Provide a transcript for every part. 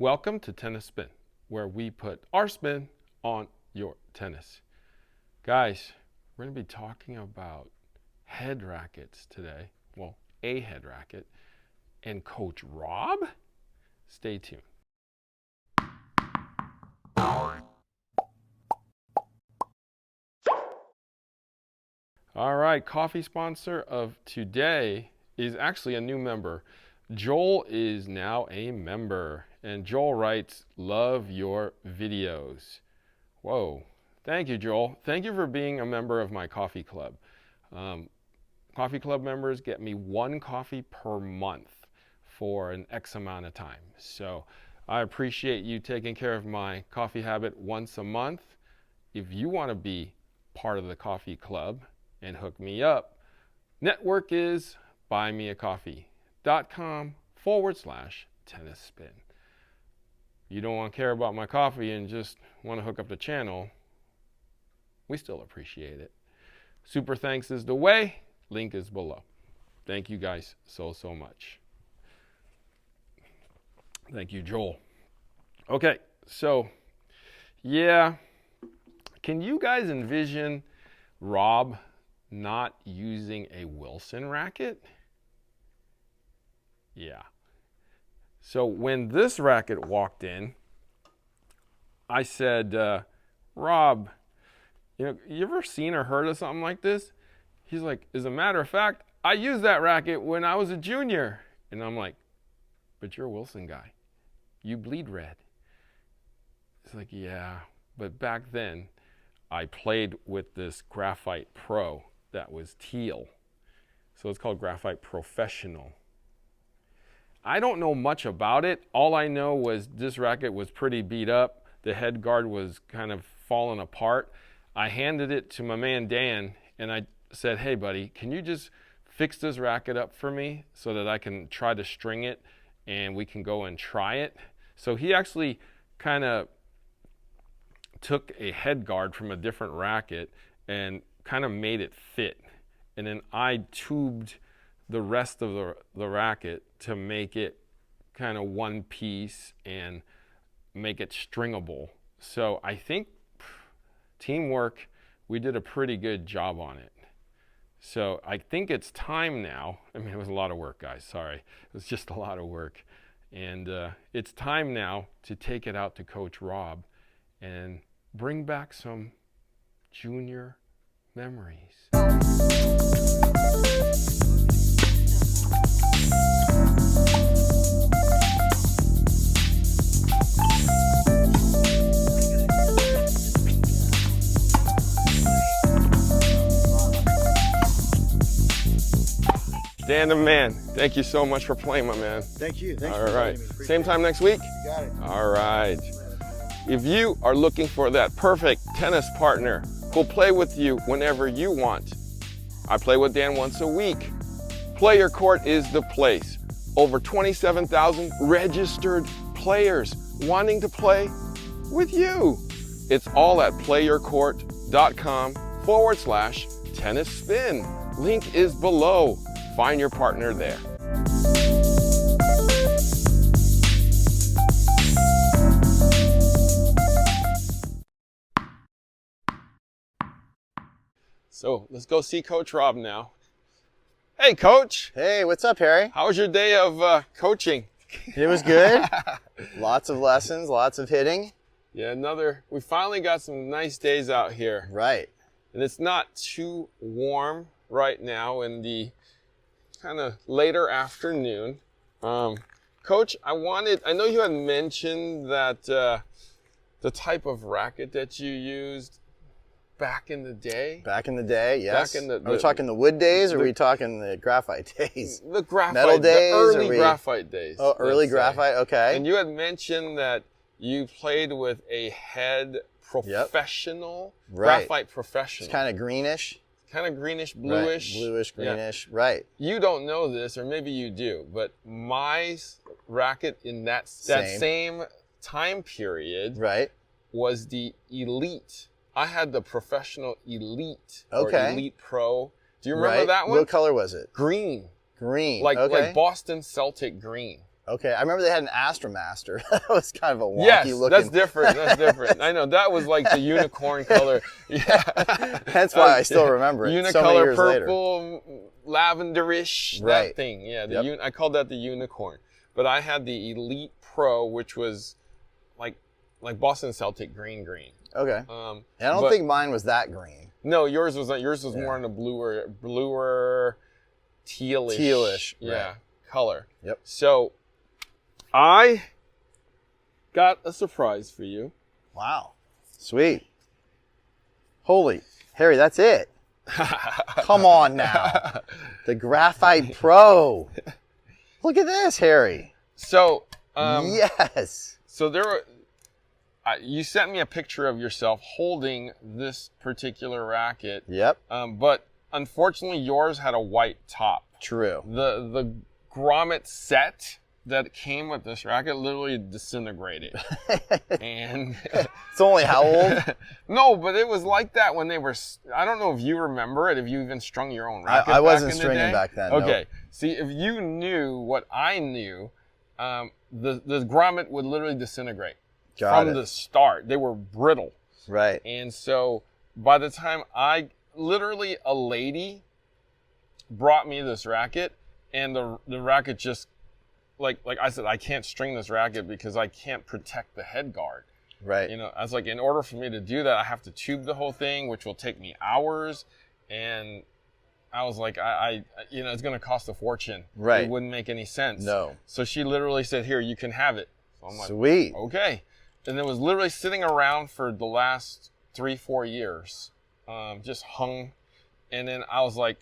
Welcome to Tennis Spin, where we put our spin on your tennis. Guys, we're going to be talking about head rackets today. Well, a head racket. And Coach Rob? Stay tuned. All right, coffee sponsor of today is actually a new member. Joel is now a member, and Joel writes, "Love your videos." Whoa, thank you, Joel. Thank you for being a member of my coffee club. Coffee club members get me 1 coffee per month for an X amount of time. So I appreciate you taking care of my coffee habit once a month. If you want to be part of the coffee club and hook me up, network is buymeacoffee.com/tennis spin. You don't want to care about my coffee and just want to hook up the channel, we still appreciate it. Super thanks is the way. Link is below. Thank you guys so much. Thank you, Joel. Okay, so yeah, can you guys envision Rob not using a Wilson racket? Yeah. So when this racket walked in, I said, Rob, you ever seen or heard of something like this? He's like, as a matter of fact, I used that racket when I was a junior. And I'm like, but you're a Wilson guy. You bleed red. It's like, yeah, but back then I played with this Graphite Pro that was teal. So it's called Graphite Professional. I don't know much about it. All I know was this racket was pretty beat up. The head guard was kind of falling apart. I handed it to my man Dan and I said, hey buddy, can you just fix this racket up for me so that I can try to string it and we can go and try it? So he actually kind of took a head guard from a different racket and kind of made it fit. And then I tubed the rest of the racket to make it kind of one piece and make it stringable. So I think teamwork, we did a pretty good job on it. So I think it's time now. I mean, it was a lot of work, guys. Sorry. It was just a lot of work. And it's time now to take it out to Coach Rob and bring back some junior memories. Dan the man, thank you so much for playing, my man. Thank you. Thanks All for right. having me. Same time next week? You got it. All right. If you are looking for that perfect tennis partner who'll play with you whenever you want, I play with Dan once a week. Player Court is the place. Over 27,000 registered players wanting to play with you. It's all at playercourt.com/tennis spin. Link is below. Find your partner there. So let's go see Coach Rob now. Hey, Coach. Hey, what's up, Harry? How was your day of coaching? It was good. Lots of lessons, lots of hitting. Yeah, we finally got some nice days out here. Right. And it's not too warm right now in the kind of later afternoon. Coach, I know you had mentioned that the type of racket that you used back in the day. Back in the day, yes. Back in Are we talking the wood days or are we talking the graphite days? The graphite, metal days, the early graphite days. Oh, early graphite, okay. And you had mentioned that you played with a head professional, graphite professional. It's kind of greenish. Kind of greenish, bluish. Right. Bluish, greenish, right. You don't know this, or maybe you do, but my racket in that same time period was the Elite. I had the professional Elite or Elite Pro. Do you remember that one? What color was it? Green. Green. Like Boston Celtic green. Okay, I remember they had an Astromaster. That was kind of a wonky Yes, looking. that's different. That's different. I know that was like the unicorn color. Yeah, That's why I still remember it. So many Unicolor years later. purple, lavenderish. Right. That thing. Yeah, Yep. I called that the unicorn. But I had the Elite Pro, which was like Boston Celtic green. Okay. And I don't but- think mine was that green. No, yours was more in a bluer, tealish. Tealish, Yeah, right. color. Yep. So I got a surprise for you. Wow. Sweet. Holy, Harry, that's it. Come on now. The Graphite Pro. Look at this, Harry. So, Yes. so there were. You sent me a picture of yourself holding this particular racket, Yep. but unfortunately yours had a white top. True. The grommet set that came with this racket literally disintegrated. And It's only how old? no, but it was like that when they were. I don't know if you remember it. If you even strung your own racket. I wasn't back in the stringing day. back then. Okay. Nope. See, if you knew what I knew, the grommet would literally disintegrate Got from it. the start. They were brittle, Right. and so by the time literally a lady brought me this racket, and the racket just like I said, I can't string this racket because I can't protect the head guard. Right. You know, I was like, in order for me to do that, I have to tube the whole thing, which will take me hours. And I was like, it's going to cost a fortune. Right. It wouldn't make any sense. No. So she literally said, here, you can have it. So I'm like, Sweet. okay. And it was literally sitting around for the last 3-4 years, just hung. And then I was like,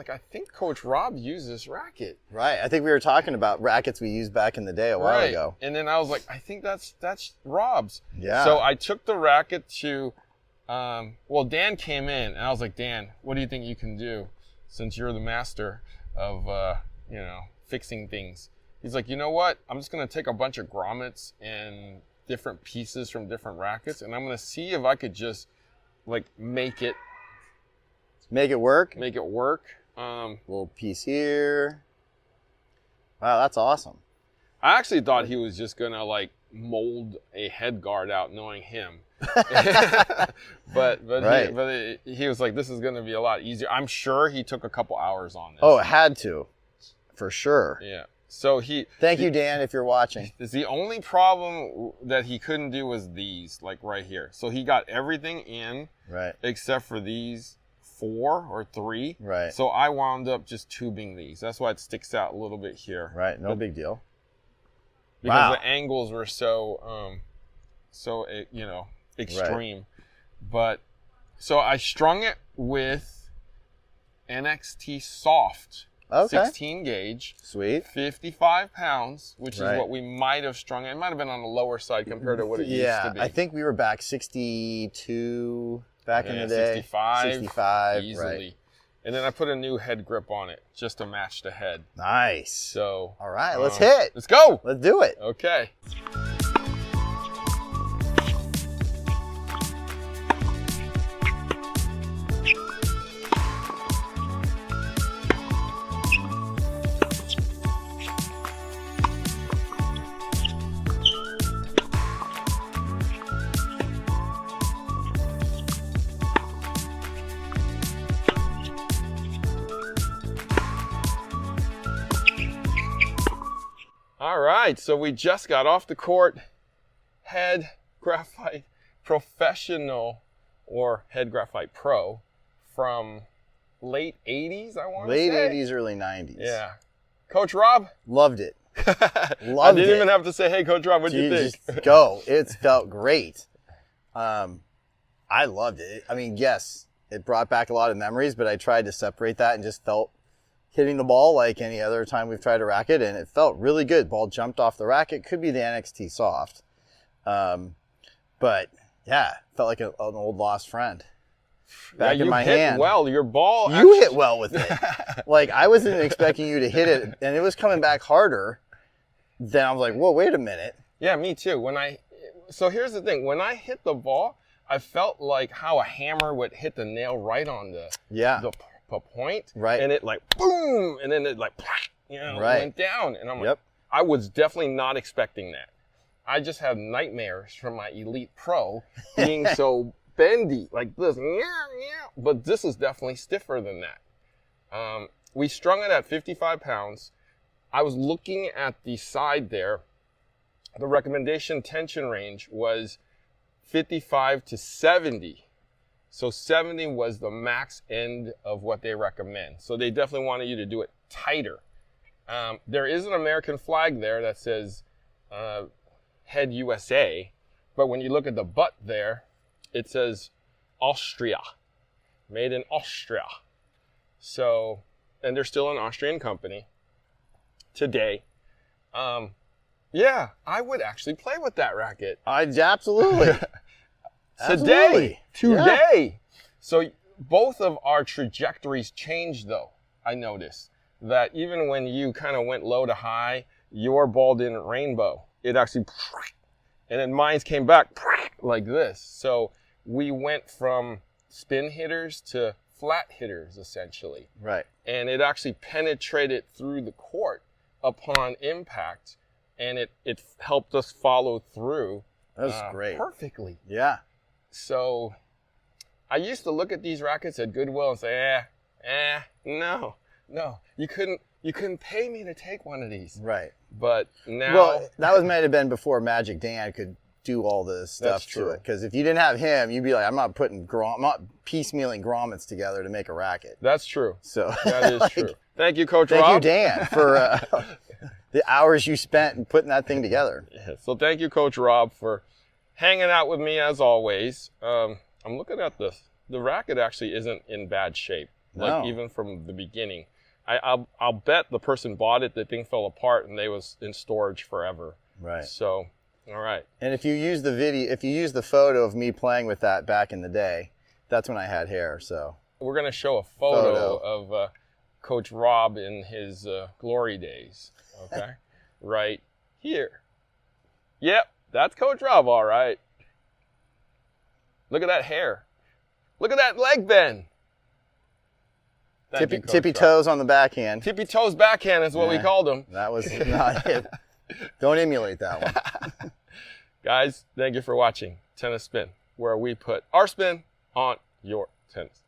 I think Coach Rob used this racket. Right. I think we were talking about rackets we used back in the day a while ago. And then I was like, I think that's Rob's. Yeah. So I took the racket to, Dan came in, and I was like, Dan, what do you think you can do since you're the master of, fixing things? He's like, you know what? I'm just going to take a bunch of grommets and different pieces from different rackets, and I'm going to see if I could just, make it work. Make it work. Little piece here. Wow, that's awesome. I actually thought he was just gonna mold a head guard out, knowing him. but Right. he was like, this is gonna be a lot easier. I'm sure he took a couple hours on this. Oh, it had to, for sure. Yeah. So Thank you, Dan, if you're watching. the only problem that he couldn't do was these, right here. So he got everything in Right. except for these 4 or 3. Right. So I wound up just tubing these. That's why it sticks out a little bit here. Right. No big deal. Because Wow. the angles were so extreme. But so I strung it with NXT Soft, Okay. 16 gauge, Sweet. 55 pounds, which Right. is what we might have strung. It might have been on the lower side compared to what it used to be. I think we were back 62 back in the day. 65, 65, easily. right. And then I put a new head grip on it just to match the head. Nice. So All right, let's hit. Let's go. Let's do it. Okay. All right, so we just got off the court. Head Graphite Professional, or Head Graphite Pro, from late 80s, I want to say. Late 80s, early 90s. Yeah. Coach Rob? Loved it. I Loved didn't it. even have to say, hey, Coach Rob, what'd you think? Just go. It felt great. I loved it. I mean, yes, it brought back a lot of memories, but I tried to separate that and just felt hitting the ball like any other time we've tried a racket, and it felt really good. Ball jumped off the racket. Could be the NXT Soft. But, yeah, felt like an old lost friend. Back in my hit hand. Well, your ball. You hit well with it. Like, I wasn't expecting you to hit it, and it was coming back harder. Then I was like, whoa, wait a minute. Yeah, me too. So here's the thing. When I hit the ball, I felt like how a hammer would hit the nail right on the point. Right. And it boom, and then it went down. And I'm like, I was definitely not expecting that. I just have nightmares from my Elite Pro being so bendy like this. But this is definitely stiffer than that. We strung it at 55 pounds. I was looking at the side there. The recommendation tension range was 55 to 70. So 70 was the max end of what they recommend. So they definitely wanted you to do it tighter. There is an American flag there that says Head USA, but when you look at the butt there, it says Austria, made in Austria. So, and they're still an Austrian company today. Yeah, I would actually play with that racket. Absolutely. Today. Yeah. So both of our trajectories changed though. I noticed that even when you kind of went low to high, your ball didn't rainbow. It actually, and then mine came back like this. So we went from spin hitters to flat hitters essentially. Right. And it actually penetrated through the court upon impact, and it helped us follow through. That was great. Perfectly. Yeah. So I used to look at these rackets at Goodwill and say, no, you couldn't pay me to take one of these. Right. But now, well, that might have been before Magic Dan could do all this stuff to it. Because if you didn't have him, you'd be like, I'm not piecemealing grommets together to make a racket. That's true. So that is true. Thank you, Coach Rob. Thank you, Dan, for the hours you spent in putting that thing together. Yeah, so thank you, Coach Rob, for hanging out with me as always. I'm looking at this. The racket actually isn't in bad shape, like even from the beginning. I'll bet the person bought it, the thing fell apart, and they was in storage forever. Right. So, all right. And if you use the photo of me playing with that back in the day, that's when I had hair. So we're gonna show a photo of Coach Rob in his glory days. Okay, right here. Yep, that's Coach Rob, all right. Look at that hair. Look at that leg bend. Tippy toes on the backhand. Tippy toes backhand is what we called them. That was not it. Don't emulate that one. Guys, thank you for watching Tennis Spin, where we put our spin on your tennis.